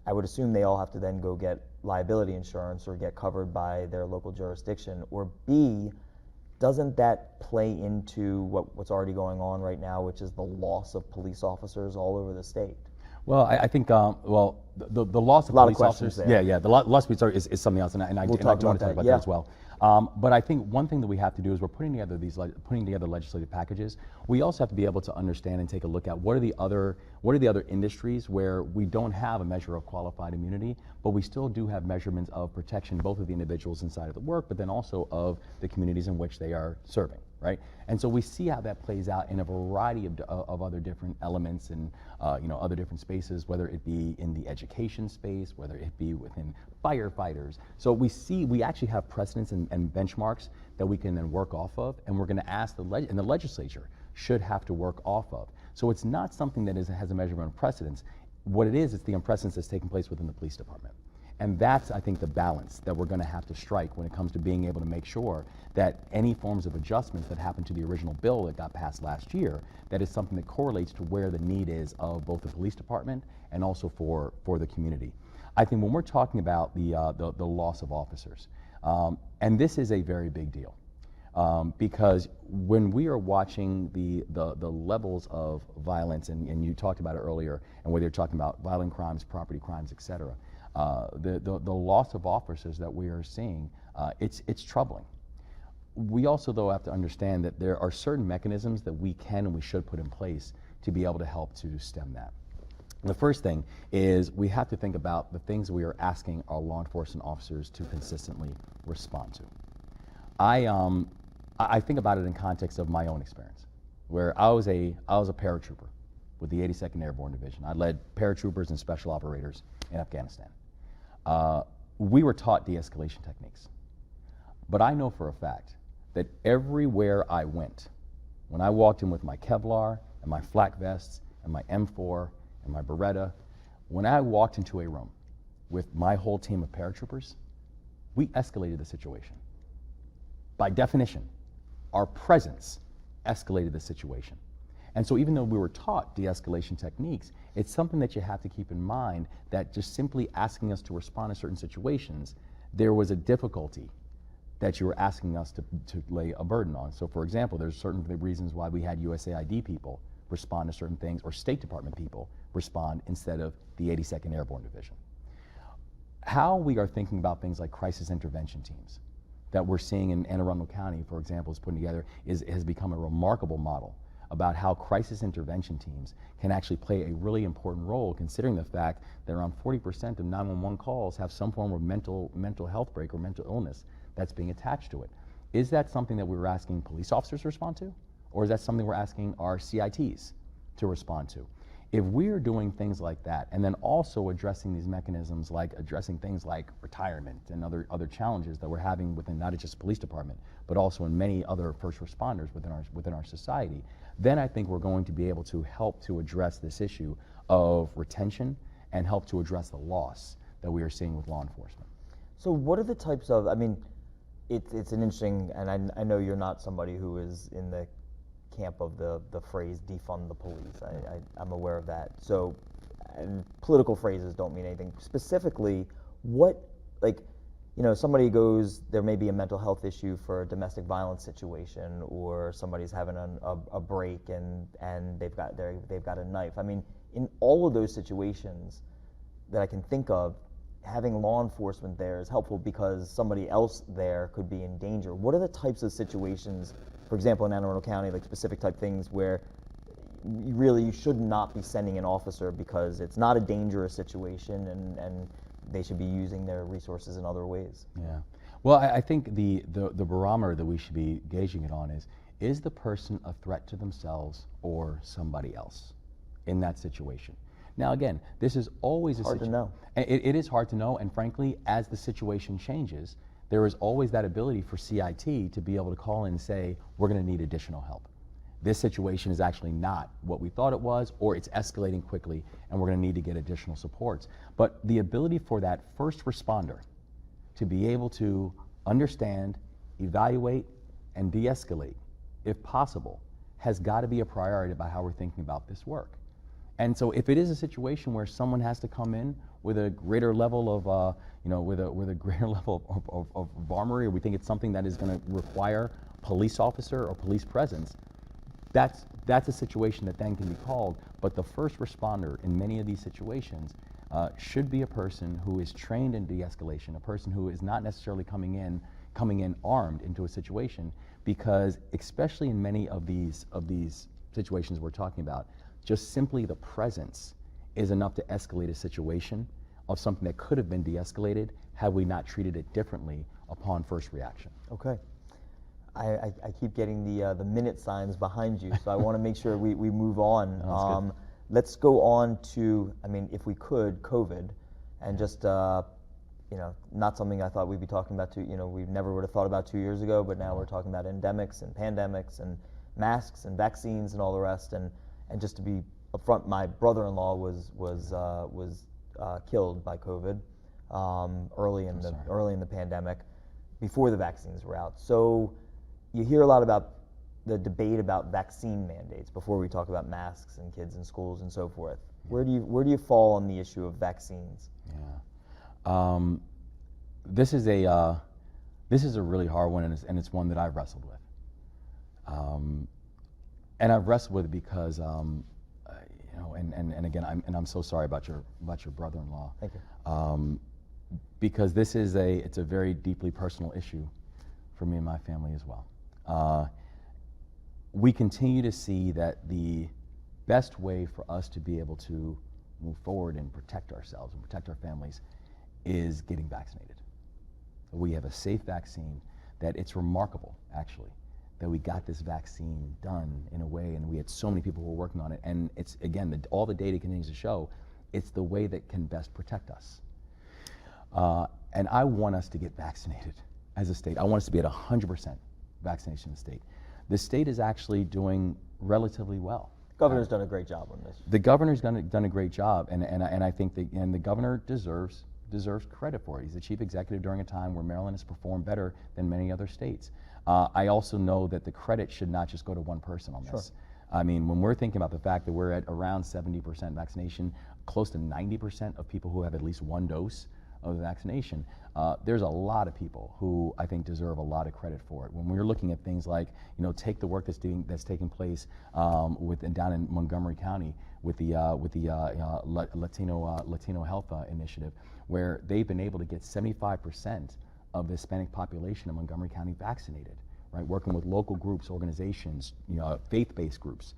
I would assume they all have to then go get liability insurance or get covered by their local jurisdiction, or B, doesn't that play into what's already going on right now, which is the loss of police officers all over the state? Well, I think the loss of police officers. There. The loss of police is something else, and I do want to talk about that as well. But I think one thing that we have to do is we're putting together legislative packages. We also have to be able to understand and take a look at what are the other industries where we don't have a measure of qualified immunity, but we still do have measurements of protection, both of the individuals inside of the work, but then also of the communities in which they are serving, right? And so we see how that plays out in a variety of other different elements and other different spaces, whether it be in the education space, whether it be within firefighters. So we actually have precedents and benchmarks that we can then work off of, and we're going to ask the legislature should have to work off of. So it's not something that has a measurement of precedence. What it is, it's the precedence that's taking place within the police department. And that's, I think, the balance that we're going to have to strike when it comes to being able to make sure that any forms of adjustments that happened to the original bill that got passed last year, that is something that correlates to where the need is of both the police department and also for the community. I think when we're talking about the loss of officers, and this is a very big deal, because when we are watching the levels of violence, and you talked about it earlier, and whether you're talking about violent crimes, property crimes, et cetera, The loss of officers that we are seeing, it's troubling. We also, though, have to understand that there are certain mechanisms that we can and we should put in place to be able to help to stem that. The first thing is we have to think about the things we are asking our law enforcement officers to consistently respond to. I think about it in context of my own experience, where I was a paratrooper with the 82nd Airborne Division. I led paratroopers and special operators in Afghanistan. We were taught de-escalation techniques, but I know for a fact that everywhere I went, when I walked in with my Kevlar and my flak vests and my M4 and my Beretta, when I walked into a room with my whole team of paratroopers, we escalated the situation. By definition, our presence escalated the situation. And so even though we were taught de-escalation techniques, it's something that you have to keep in mind that just simply asking us to respond to certain situations, there was a difficulty that you were asking us to lay a burden on. So for example, there's certain reasons why we had USAID people respond to certain things, or State Department people respond instead of the 82nd Airborne Division. How we are thinking about things like crisis intervention teams that we're seeing in Anne Arundel County, for example, is putting together, has become a remarkable model about how crisis intervention teams can actually play a really important role, considering the fact that around 40% of 911 calls have some form of mental health break or mental illness that's being attached to it. Is that something that we're asking police officers to respond to? Or is that something we're asking our CITs to respond to? If we're doing things like that, and then also addressing these mechanisms, like addressing things like retirement and other challenges that we're having within not just the police department, but also in many other first responders within our society, then I think we're going to be able to help to address this issue of retention and help to address the loss that we are seeing with law enforcement. So what are the types of, I mean, it's an interesting, and I know you're not somebody who is in the camp of the phrase defund the police. I'm aware of that. So, and political phrases don't mean anything. Specifically, what, like, you know, somebody goes, there may be a mental health issue for a domestic violence situation, or somebody's having a break and they've got a knife. I mean, in all of those situations that I can think of, having law enforcement there is helpful because somebody else there could be in danger. What are the types of situations, for example, in Anne Arundel County, like specific type things where you should not be sending an officer because it's not a dangerous situation and they should be using their resources in other ways? Yeah. Well, I think the barometer that we should be gauging it on is the person a threat to themselves or somebody else in that situation? Now again, this is always hard to know. It is hard to know, and frankly, as the situation changes, there is always that ability for CIT to be able to call in and say, we're going to need additional help. This situation is actually not what we thought it was, or it's escalating quickly, and we're going to need to get additional supports. But the ability for that first responder to be able to understand, evaluate, and de-escalate, if possible, has got to be a priority about how we're thinking about this work. And so if it is a situation where someone has to come in with a greater level of, with a greater level of armory, or we think it's something that is going to require police officer or police presence, that's a situation that then can be called. But the first responder in many of these situations should be a person who is trained in de-escalation, a person who is not necessarily coming in armed into a situation, because especially in many of these situations we're talking about, just simply the presence is enough to escalate a situation of something that could have been de-escalated had we not treated it differently upon first reaction. Okay. I keep getting the minute signs behind you, so I want to make sure we move on. Let's go on to, I mean, if we could, COVID, and just, not something I thought we'd be talking about we never would have thought about 2 years ago, but now we're talking about endemics and pandemics and masks and vaccines and all the rest. And just to be upfront, my brother-in-law was killed by COVID early in the pandemic, before the vaccines were out. So you hear a lot about the debate about vaccine mandates before we talk about masks and kids in schools and so forth. Yeah. Where do you fall on the issue of vaccines? Yeah, this is a really hard one, and it's one that I've wrestled with. And I've wrestled with it because you know, and again, I'm so sorry about your brother-in-law. Thank you. Because it's a very deeply personal issue for me and my family as well. We continue to see that the best way for us to be able to move forward and protect ourselves and protect our families is getting vaccinated. We have a safe vaccine that it's remarkable, actually, that we got this vaccine done in a way, and we had so many people who were working on it, and it's, again, all the data continues to show it's the way that can best protect us. And I want us to get vaccinated as a state. I want us to be at 100% vaccination in the state. The state is actually doing relatively well. Governor's done a great job on this. The governor's done a great job, and I think the governor deserves credit for it. He's the chief executive during a time where Maryland has performed better than many other states. I also know that the credit should not just go to one person on this. Sure. I mean, when we're thinking about the fact that we're at around 70% vaccination, close to 90% of people who have at least one dose of the vaccination, there's a lot of people who I think deserve a lot of credit for it. When we're looking at things like, you know, take the work that's taking place down in Montgomery County with the Latino Health Initiative, where they've been able to get 75% of the Hispanic population in Montgomery County vaccinated, right? Working with local groups, organizations, you know, faith-based groups.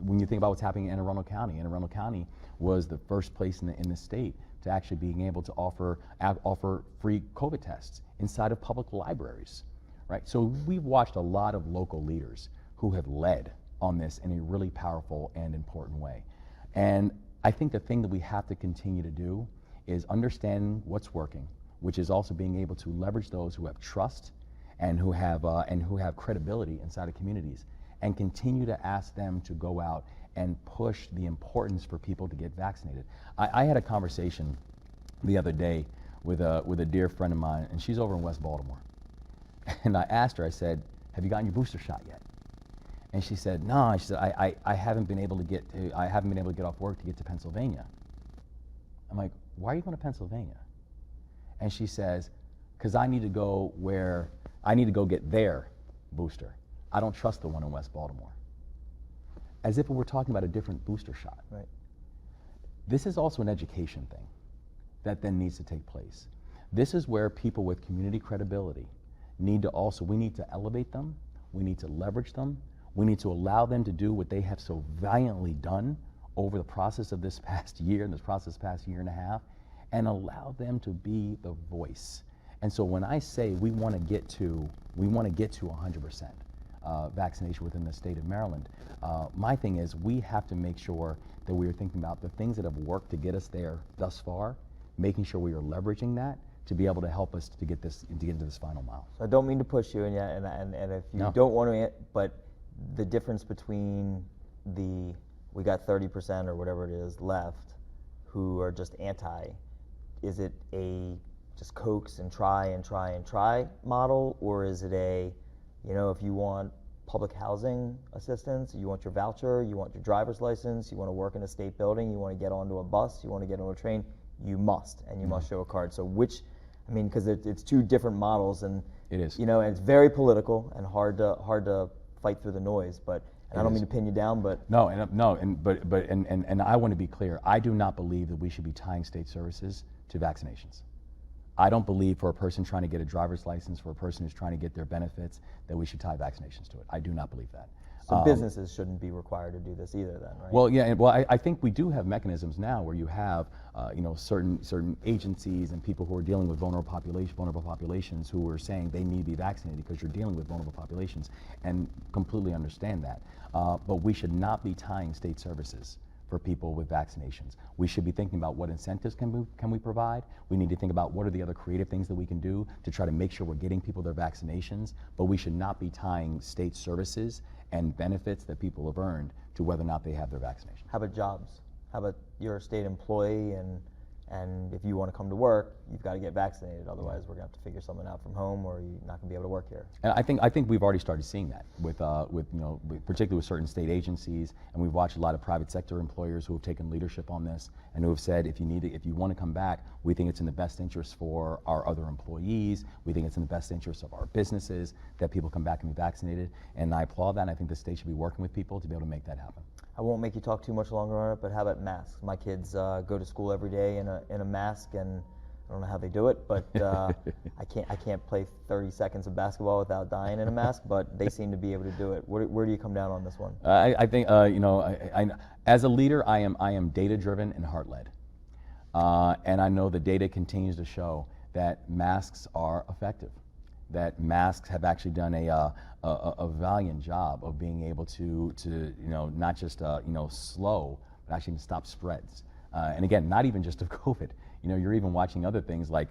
When you think about what's happening in Anne Arundel County was the first place in the state to actually being able to offer free COVID tests inside of public libraries, right? So we've watched a lot of local leaders who have led on this in a really powerful and important way. And I think the thing that we have to continue to do is understand what's working, which is also being able to leverage those who have trust and who have credibility inside of communities, and continue to ask them to go out and push the importance for people to get vaccinated. I had a conversation the other day with a dear friend of mine, and she's over in West Baltimore. And I asked her, I said, have you gotten your booster shot yet? And she said, no. She said, I haven't been able to get off work to get to Pennsylvania. I'm like, why are you going to Pennsylvania? And she says, because I need to go get their booster. I don't trust the one in West Baltimore. As if we're talking about a different booster shot. Right. This is also an education thing that then needs to take place. This is where people with community credibility we need to elevate them, we need to leverage them, we need to allow them to do what they have so valiantly done over the process of this past year and past year and a half, and allow them to be the voice. And so when I say we want to get to 100%, vaccination within the state of Maryland, my thing is we have to make sure that we are thinking about the things that have worked to get us there thus far, making sure we are leveraging that to be able to help us to get into this final mile. So I don't mean to push you, and if you don't want to, but the difference between we got 30% or whatever it is left who are just anti, is it a just coax and try model, or is it a, you know, if you want public housing assistance, you want your voucher, you want your driver's license, you want to work in a state building, you want to get onto a bus, you want to get on a train, you must, and you must show a card. So because it's two different models, and it is, you know, and it's very political and hard to fight through the noise. But I don't mean to pin you down, but no, and I want to be clear. I do not believe that we should be tying state services to vaccinations. I don't believe for a person trying to get a driver's license, for a person who's trying to get their benefits, that we should tie vaccinations to it. I do not believe that. So businesses shouldn't be required to do this either then, right? Well, yeah, I think we do have mechanisms now where you have, certain agencies and people who are dealing with vulnerable populations who are saying they need to be vaccinated because you're dealing with vulnerable populations, and completely understand that. But we should not be tying state services for people with vaccinations. We should be thinking about what incentives can we provide. We need to think about what are the other creative things that we can do to try to make sure we're getting people their vaccinations, but we should not be tying state services and benefits that people have earned to whether or not they have their vaccination. How about jobs? How about you're a state employee, and if you want to come to work, you've got to get vaccinated. Otherwise, we're going to have to figure something out from home, or you're not going to be able to work here. And I think we've already started seeing that particularly with certain state agencies, and we've watched a lot of private sector employers who have taken leadership on this and who have said, if you want to come back, we think it's in the best interest for our other employees. We think it's in the best interest of our businesses that people come back and be vaccinated. And I applaud that. And I think the state should be working with people to be able to make that happen. I won't make you talk too much longer on it, but how about masks? My kids go to school every day in a mask, and I don't know how they do it, but I can't play 30 seconds of basketball without dying in a mask, but they seem to be able to do it. Where do you come down on this one? I think as a leader, I am data driven and heart led, and I know the data continues to show that masks are effective, that masks have actually done a valiant job of being able to not just slow, but actually stop spreads. And again, not even just of COVID. You're even watching other things like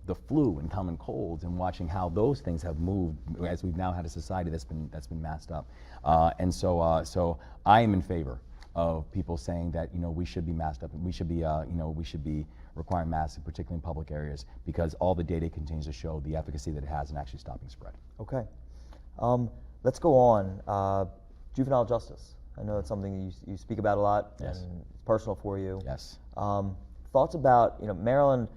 the flu and common colds, and watching how those things have moved as we've now had a society that's been masked up. And so I am in favor of people saying that we should be masked up, and we should be requiring masks, particularly in public areas, because all the data continues to show the efficacy that it has in actually stopping spread. Okay. Let's go on. Juvenile justice. I know it's something that you speak about a lot, Yes. and it's personal for you. Yes. Thoughts about, Maryland.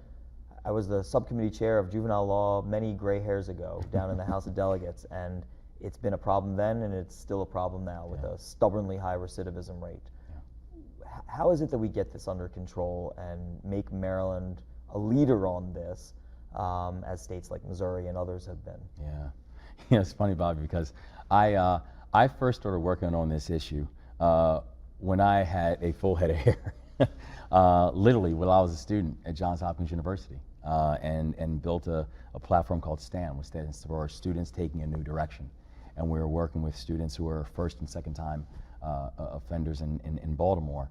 I was the subcommittee chair of juvenile law many gray hairs ago down in the House of Delegates, and it's been a problem then, and it's still a problem now with a stubbornly high recidivism rate. How is it that we get this under control and make Maryland a leader on this, as states like Missouri and others have been? Yeah, it's funny, Bobby, because I first started working on this issue when I had a full head of hair, literally when I was a student at Johns Hopkins University, and built a platform called STAN, which stands for Students Taking a New Direction. And we were working with students who are first and second time offenders in Baltimore,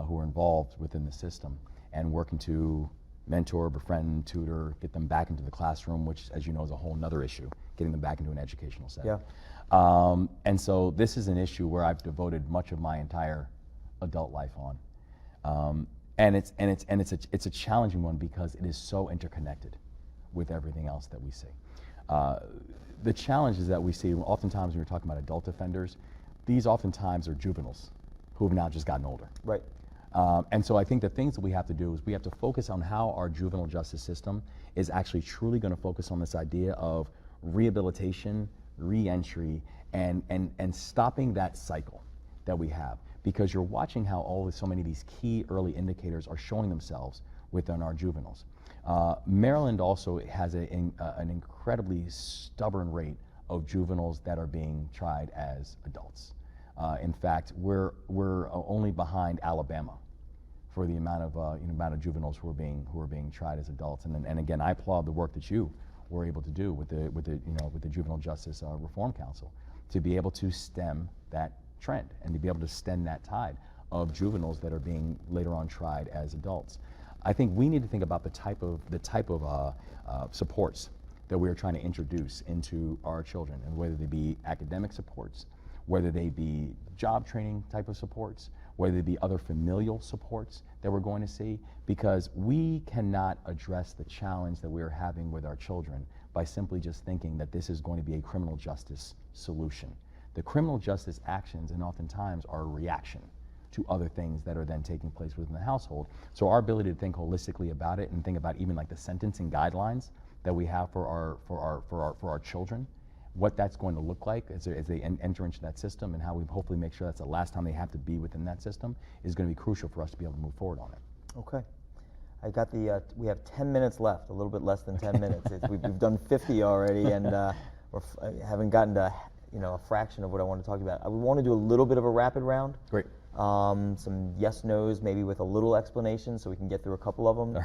who are involved within the system, and working to mentor, befriend, tutor, get them back into the classroom, which, as you know, is a whole nother issue, getting them back into an educational setting. Yeah. And so this is an issue where I've devoted much of my entire adult life on. And it's a challenging one because it is so interconnected with everything else that we see. The challenges that we see, oftentimes when we're talking about adult offenders, these oftentimes are juveniles who have now just gotten older. Right. And so I think the things that we have to do is we have to focus on how our juvenile justice system is actually truly going to focus on this idea of rehabilitation, re-entry, and stopping that cycle that we have. Because you're watching how so many of these key early indicators are showing themselves within our juveniles. Maryland also has an incredibly stubborn rate of juveniles that are being tried as adults. In fact, we're only behind Alabama for the amount of juveniles who are being tried as adults. And again, I applaud the work that you were able to do with the Juvenile Justice Reform Council to be able to stem that trend and to be able to stem that tide of juveniles that are being later on tried as adults. I think we need to think about the type of supports that we are trying to introduce into our children, and whether they be academic supports, whether they be job training type of supports, whether they be other familial supports that we're going to see, because we cannot address the challenge that we're having with our children by simply just thinking that this is going to be a criminal justice solution. The criminal justice actions, and oftentimes, are a reaction to other things that are then taking place within the household. So our ability to think holistically about it and think about even like the sentencing guidelines that we have for our children, what that's going to look like as they enter into that system, and how we hopefully make sure that's the last time they have to be within that system, is going to be crucial for us to be able to move forward on it. Okay. I got we have 10 minutes left, a little bit less than 10 minutes. We've done 50 already, and haven't gotten to a fraction of what I want to talk about. I would want to do a little bit of a rapid round. Great. Some yes, no's, maybe with a little explanation, so we can get through a couple of them.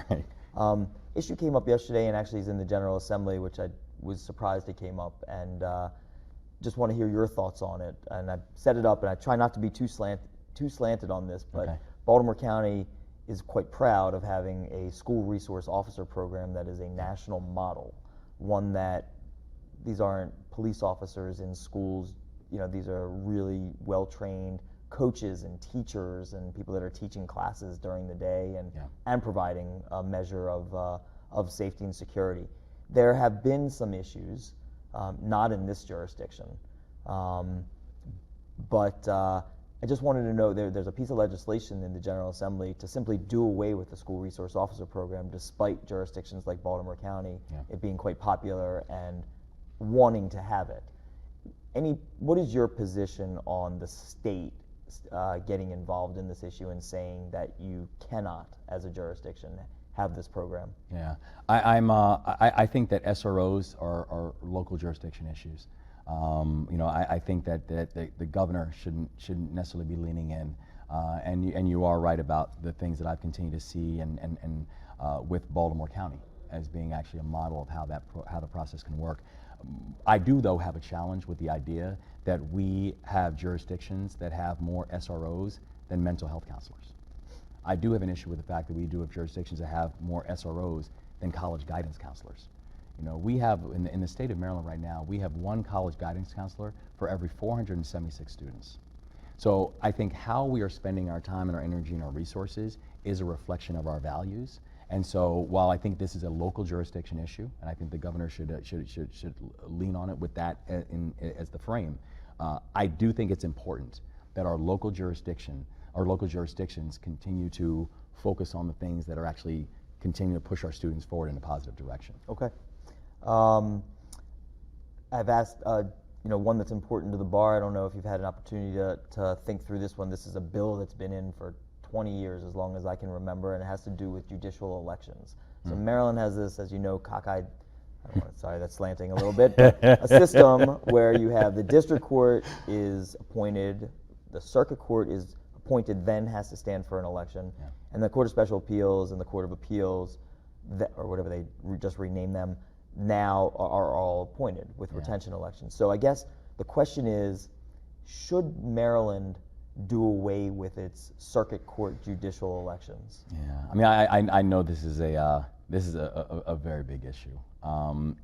All right. Issue came up yesterday, and actually is in the General Assembly, which I was surprised it came up, and just want to hear your thoughts on it. And I set it up, and I try not to be too slanted on this, but Okay. Baltimore County is quite proud of having a school resource officer program that is a national model, one that these aren't police officers in schools, these are really well-trained coaches and teachers and people that are teaching classes during the day and providing a measure of safety and security. There have been some issues, not in this jurisdiction, but I just wanted to know, there's a piece of legislation in the General Assembly to simply do away with the school resource officer program, despite jurisdictions like Baltimore County, it being quite popular and wanting to have it. What is your position on the state getting involved in this issue and saying that you cannot, as a jurisdiction, have this program? Yeah, I think that SROs are local jurisdiction issues. I think that the governor shouldn't necessarily be leaning in, and you are right about the things that I've continued to see and with Baltimore County as being actually a model of how the process can work. I do, though, have a challenge with the idea that we have jurisdictions that have more SROs than mental health counselors. I do have an issue with the fact that we do have jurisdictions that have more SROs than college guidance counselors. We have, in the state of Maryland right now, we have one college guidance counselor for every 476 students. So I think how we are spending our time and our energy and our resources is a reflection of our values. And so while I think this is a local jurisdiction issue, and I think the governor should lean on it with that as the frame, I do think it's important that our local jurisdictions continue to focus on the things that are actually continuing to push our students forward in a positive direction. Okay. I've asked, one that's important to the bar. I don't know if you've had an opportunity to think through this one. This is a bill that's been in for 20 years, as long as I can remember, and it has to do with judicial elections. So Maryland has this, as you know, cockeyed, sorry, that's slanting a little bit, but a system where you have the district court is appointed, the circuit court is appointed, then has to stand for an election, and the Court of Special Appeals and the Court of Appeals, or whatever they just rename them, now are all appointed with retention elections. So I guess the question is, should Maryland do away with its circuit court judicial elections? Yeah, I mean, I know this is a very big issue,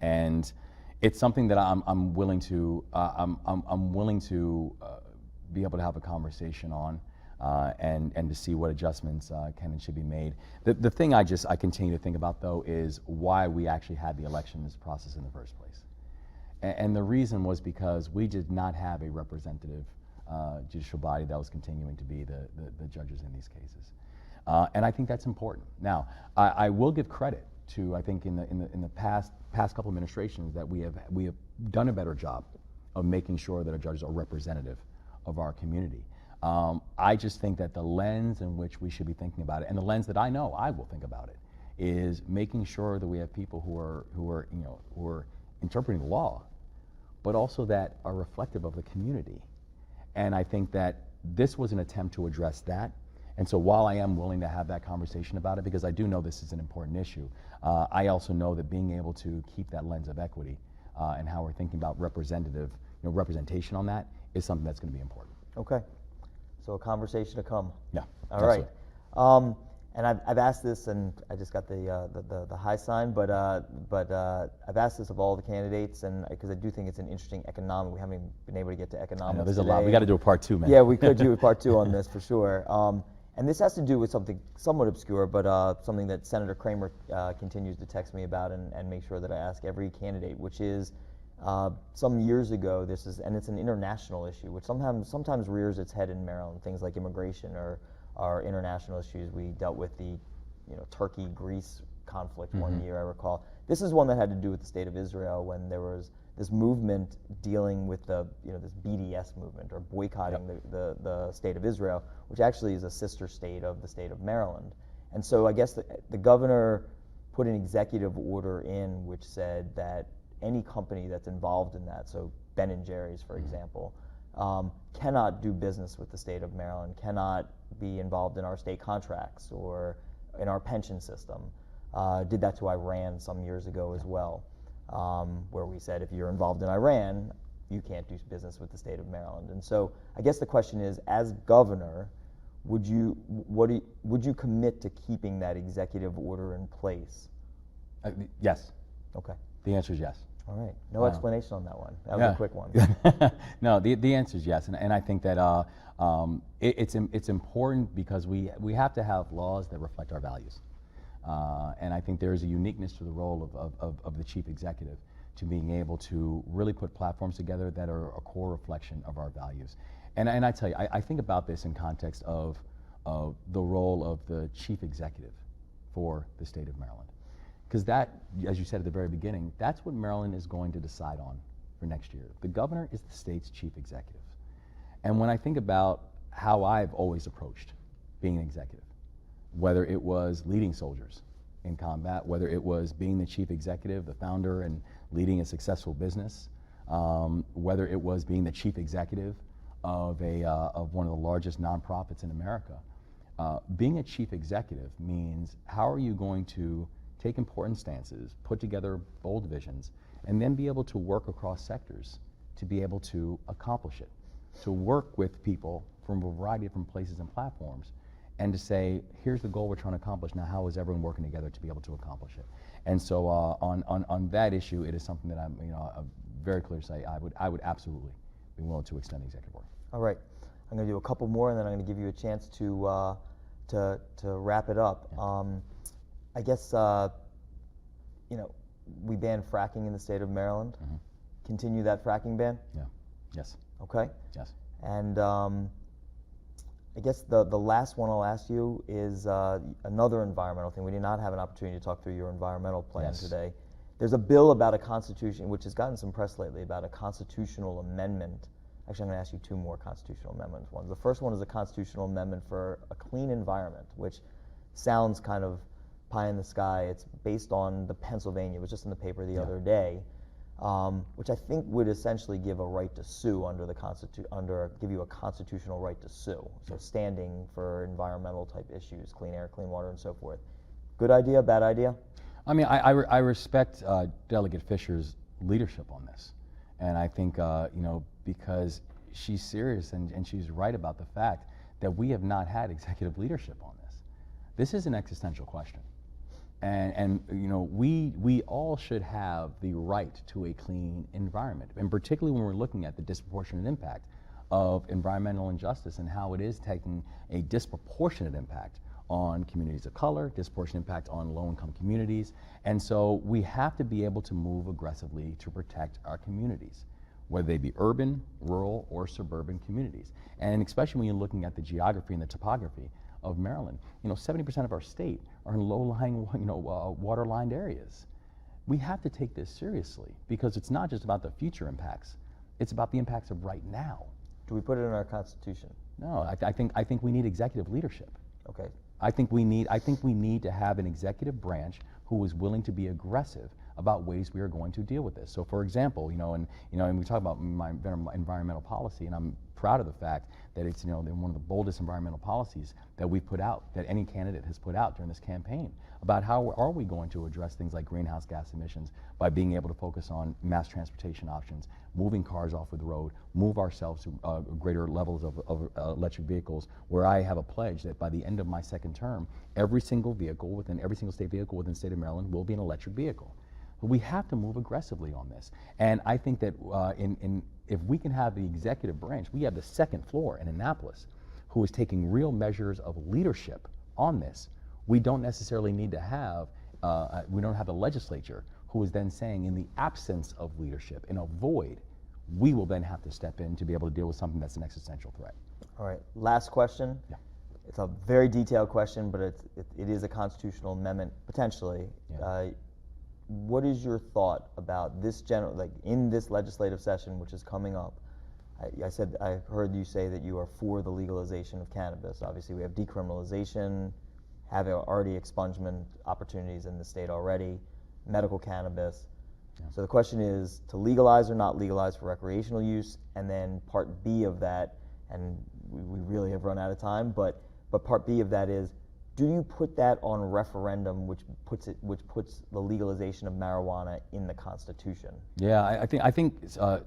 and it's something that I'm willing to be able to have a conversation on, and to see what adjustments can and should be made. The thing I continue to think about, though, is why we actually had the elections process in the first place, and the reason was because we did not have a representative judicial body that was continuing to be the judges in these cases, and I think that's important. Now, I will give credit to, I think in the past couple administrations, that we have done a better job of making sure that our judges are representative of our community. I just think that the lens in which we should be thinking about it, and the lens that I know I will think about it, is making sure that we have people who are interpreting the law, but also that are reflective of the community. And I think that this was an attempt to address that. And so while I am willing to have that conversation about it, because I do know this is an important issue, I also know that being able to keep that lens of equity and how we're thinking about representation on that is something that's going to be important. Okay. So a conversation to come. Yeah. All right. And I've asked this, and I just got the high sign, but I've asked this of all the candidates, and because I do think it's an interesting economic. We haven't been able to get to economics. I know, there's today. a lot. We got to do a part 2, man. Yeah, we could do a part 2 on this for sure. And this has to do with something somewhat obscure, but something that Senator Kramer continues to text me about and make sure that I ask every candidate, which is some years ago, and it's an international issue, which sometimes rears its head in Maryland. Things like immigration or international issues. We dealt with the Turkey-Greece conflict one year, I recall. This is one that had to do with the state of Israel, when there was this movement dealing with this BDS movement, or boycotting the state of Israel, which actually is a sister state of the state of Maryland. And so I guess the governor put an executive order in which said that any company that's involved in that, so Ben & Jerry's, for example, cannot do business with the state of Maryland, cannot be involved in our state contracts or in our pension system. Did that to Iran some years ago as well, where we said if you're involved in Iran, you can't do business with the state of Maryland. And so I guess the question is, as governor, would you commit to keeping that executive order in place? Yes. Okay. The answer is yes. All right. No explanation on that one. That was a quick one. No, the answer is yes, and I think that it's important because we have to have laws that reflect our values, and I think there is a uniqueness to the role of the chief executive, to being able to really put platforms together that are a core reflection of our values. And I tell you, I think about this in context of the role of the chief executive for the state of Maryland. Because that, as you said at the very beginning, that's what Maryland is going to decide on for next year. The governor is the state's chief executive. And when I think about how I've always approached being an executive, whether it was leading soldiers in combat, whether it was being the chief executive, the founder, and leading a successful business, whether it was being the chief executive of one of the largest nonprofits in America. Being a chief executive means how are you going to take important stances, put together bold visions, and then be able to work across sectors to be able to accomplish it, to work with people from a variety of different places and platforms, and to say, here's the goal we're trying to accomplish, now how is everyone working together to be able to accomplish it? And so on that issue, it is something that I'm very clear to say I would absolutely be willing to extend the executive order. All right, I'm going to do a couple more, and then I'm going to give you a chance to wrap it up. Yeah. I guess we banned fracking in the state of Maryland. Mm-hmm. Continue that fracking ban? Yeah. Yes. Okay. Yes. And I guess the last one I'll ask you is another environmental thing. We did not have an opportunity to talk through your environmental plan Yes. today. There's a bill about a constitution, which has gotten some press lately, about a constitutional amendment. Actually, I'm going to ask you two more constitutional amendments. The first one is a constitutional amendment for a clean environment, which sounds kind of pie in the sky. It's based on the Pennsylvania, it was just in the paper the other day, which I think would essentially give a right to sue under the give you a constitutional right to sue. So standing for environmental type issues, clean air, clean water, and so forth. Good idea, bad idea? I mean, I respect Delegate Fisher's leadership on this, and I think because she's serious and she's right about the fact that we have not had executive leadership on this. This is an existential question. And we all should have the right to a clean environment, and particularly when we're looking at the disproportionate impact of environmental injustice and how it is taking a disproportionate impact on communities of color, disproportionate impact on low-income communities, and so we have to be able to move aggressively to protect our communities, whether they be urban, rural, or suburban communities. And especially when you're looking at the geography and the topography of Maryland. 70% of our state are in low-lying, water-lined areas. We have to take this seriously because it's not just about the future impacts; it's about the impacts of right now. Do we put it in our Constitution? No, I think we need executive leadership. Okay. I think we need to have an executive branch who is willing to be aggressive about ways we are going to deal with this. So, for example, and we talk about my environmental policy, and I'm proud of the fact that it's one of the boldest environmental policies that we've put out, that any candidate has put out during this campaign, about how are we going to address things like greenhouse gas emissions by being able to focus on mass transportation options, moving cars off of the road, move ourselves to greater levels of electric vehicles, where I have a pledge that by the end of my second term, every single state vehicle within the state of Maryland will be an electric vehicle. But we have to move aggressively on this. And I think that if we can have the executive branch, we have the second floor in Annapolis, who is taking real measures of leadership on this. We don't necessarily need to have, we don't have the legislature who is then saying in the absence of leadership, in a void, we will then have to step in to be able to deal with something that's an existential threat. All right, last question. Yeah. It's a very detailed question, but it is a constitutional amendment, potentially. Yeah. What is your thought about this in this legislative session, which is coming up? I heard you say that you are for the legalization of cannabis. Obviously, we have decriminalization, have already expungement opportunities in the state already, medical cannabis. Yeah. So the question is to legalize or not legalize for recreational use, and then part B of that, and we really have run out of time, but part B of that is, do you put that on referendum, which puts the legalization of marijuana in the Constitution? Yeah, I think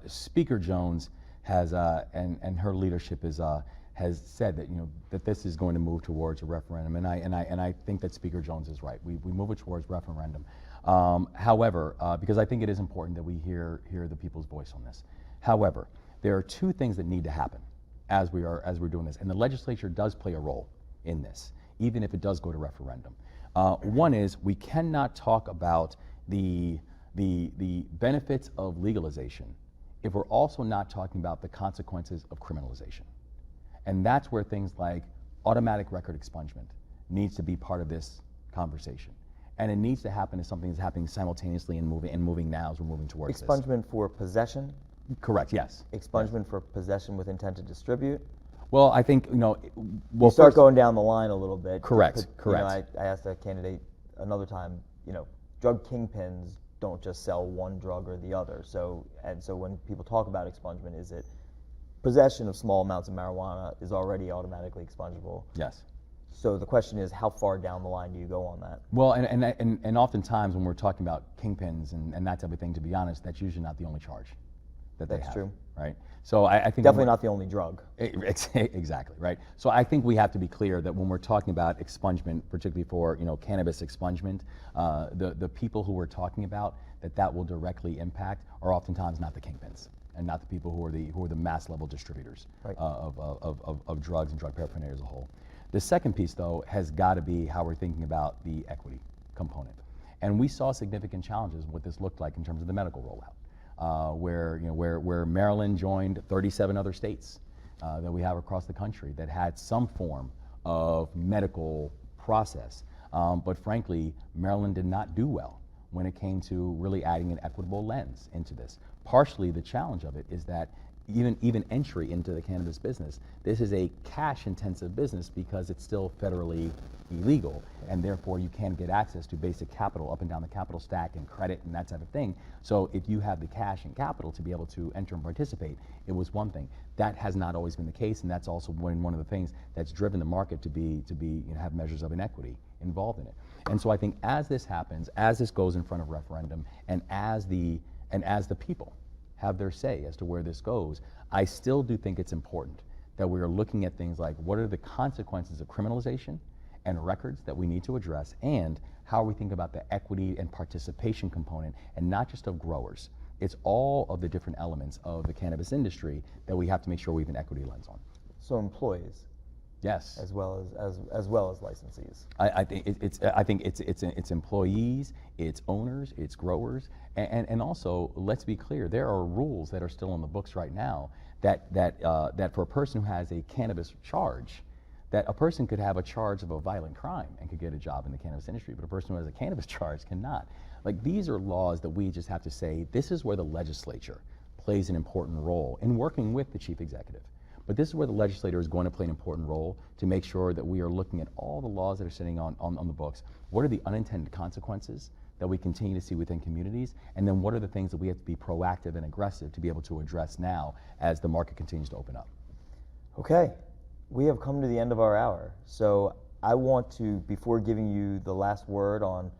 Speaker Jones has and her leadership has said that that this is going to move towards a referendum, and I think that Speaker Jones is right. We move it towards referendum. However, because I think it is important that we hear the people's voice on this. However, there are two things that need to happen as we're doing this, and the legislature does play a role in this, even if it does go to referendum. One is we cannot talk about the benefits of legalization if we're also not talking about the consequences of criminalization. And that's where things like automatic record expungement needs to be part of this conversation. And it needs to happen as something that's happening simultaneously and moving now as we're moving towards expungement for possession? Correct, yes. Expungement for possession with intent to distribute? Well, I think, You start going down the line a little bit. Correct, Correct. correct. I asked a candidate another time, drug kingpins don't just sell one drug or the other. So when people talk about expungement, is it possession of small amounts of marijuana is already automatically expungible? Yes. So the question is, how far down the line do you go on that? Well, and oftentimes when we're talking about kingpins and that type of thing, to be honest, that's usually not the only charge that they have. That's true. Right? So I think definitely not the only drug. Exactly, right? So I think we have to be clear that when we're talking about expungement, particularly for cannabis expungement, the people who we're talking about that will directly impact are oftentimes not the kingpins and not the people who are the mass level distributors Right. of drugs and drug paraphernalia as a whole. The second piece, though, has got to be how we're thinking about the equity component. And we saw significant challenges what this looked like in terms of the medical rollout. Where Maryland joined 37 other states that we have across the country that had some form of medical process. But frankly, Maryland did not do well when it came to really adding an equitable lens into this. Partially, the challenge of it is that even entry into the cannabis business, this is a cash-intensive business because it's still federally illegal, and therefore you can't get access to basic capital up and down the capital stack and credit and that type of thing. So if you have the cash and capital to be able to enter and participate, it was one thing. That has not always been the case, and that's also one of the things that's driven the market to have measures of inequity involved in it. And so I think as this happens, as this goes in front of referendum, and as the people have their say as to where this goes, I still do think it's important that we are looking at things like what are the consequences of criminalization and records that we need to address, and how we think about the equity and participation component, and not just of growers. It's all of the different elements of the cannabis industry that we have to make sure we have an equity lens on. So employees. Yes. As well as licensees. I think it's employees, it's owners, it's growers, and also let's be clear, there are rules that are still on the books right now that for a person who has a cannabis charge, that a person could have a charge of a violent crime and could get a job in the cannabis industry, but a person who has a cannabis charge cannot. Like, these are laws that we just have to say, this is where the legislature plays an important role in working with the chief executive. But this is where the legislator is going to play an important role to make sure that we are looking at all the laws that are sitting on the books. What are the unintended consequences that we continue to see within communities? And then what are the things that we have to be proactive and aggressive to be able to address now as the market continues to open up? Okay, we have come to the end of our hour. So I want to, before giving you the last word on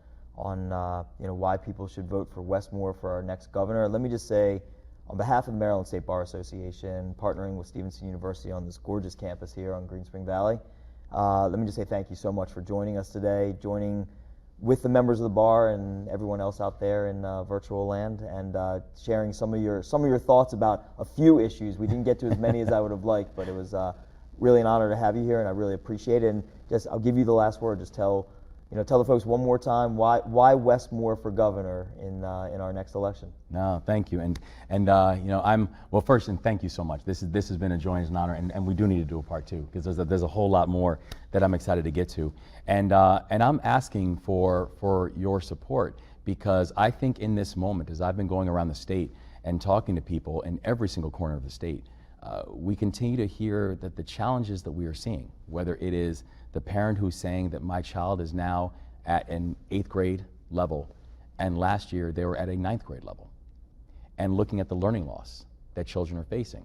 why people should vote for Wes Moore for our next governor, let me just say, on behalf of the Maryland State Bar Association, partnering with Stevenson University on this gorgeous campus here on Green Spring Valley, let me just say thank you so much for joining us today, joining with the members of the bar and everyone else out there in virtual land, and sharing some of your thoughts about a few issues. We didn't get to as many as I would have liked, but it was really an honor to have you here, and I really appreciate it. And just, I'll give you the last word. Just tell the folks one more time why Wes Moore for governor in our next election. No, thank you, and first, and thank you so much. This has been a joy and an honor, and we do need to do a part two, because there's a whole lot more that I'm excited to get to, and I'm asking for your support, because I think in this moment, as I've been going around the state and talking to people in every single corner of the state, we continue to hear that the challenges that we are seeing, whether it is the parent who's saying that my child is now at an 8th grade level, and last year they were at a 9th grade level, and looking at the learning loss that children are facing.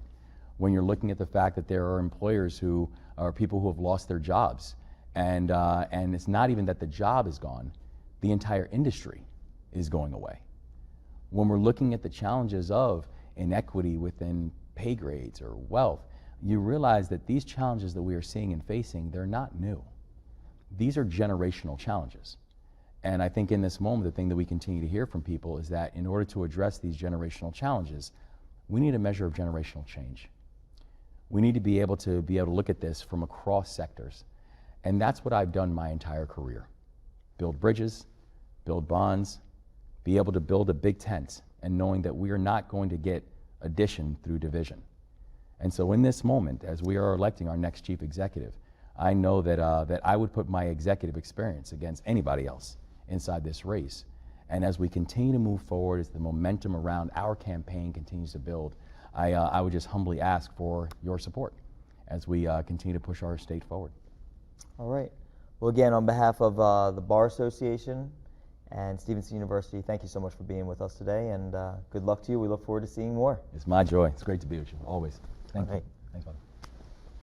When you're looking at the fact that there are employers who are people who have lost their jobs, and it's not even that the job is gone, the entire industry is going away. When we're looking at the challenges of inequity within pay grades or wealth, you realize that these challenges that we are seeing and facing, they're not new. These are generational challenges. And I think in this moment, the thing that we continue to hear from people is that in order to address these generational challenges, we need a measure of generational change. We need to be able to look at this from across sectors. And that's what I've done my entire career. Build bridges, build bonds, be able to build a big tent, and knowing that we are not going to get addition through division. And so in this moment, as we are electing our next chief executive, I know that I would put my executive experience against anybody else inside this race. And as we continue to move forward, as the momentum around our campaign continues to build, I would just humbly ask for your support. as we continue to push our state forward. All right. Well, again, on behalf of the Bar Association and Stevenson University, thank you so much for being with us today, and good luck to you. We look forward to seeing more. It's my joy. It's great to be with you, always. Thank All right. you. Thanks, buddy.